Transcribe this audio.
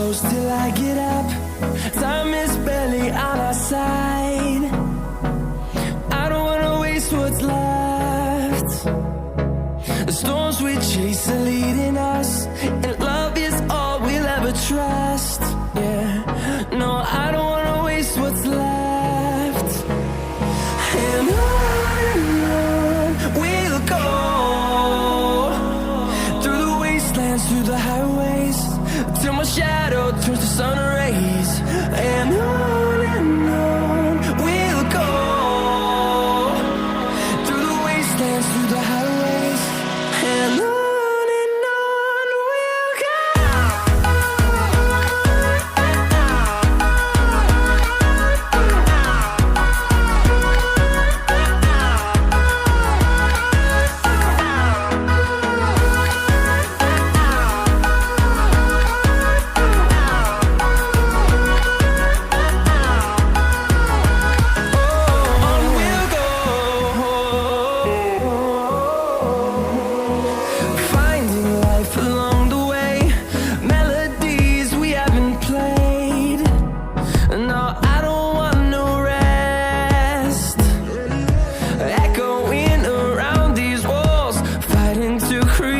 close till I get up. Time is barely on our side. I don't wanna waste what's left. The storms we chase are leading us, and love is all we'll ever trust. Yeah, no, I don't wanna waste what's left. And on we'll go, through the wastelands, through the highways, till my shadow turns to sun rays. And on we'll go, through the wastelands, through the highways, and on we'll go. Finding life along the way, melodies we haven't played. No, I don't want no rest. Echoing around these walls, fighting to create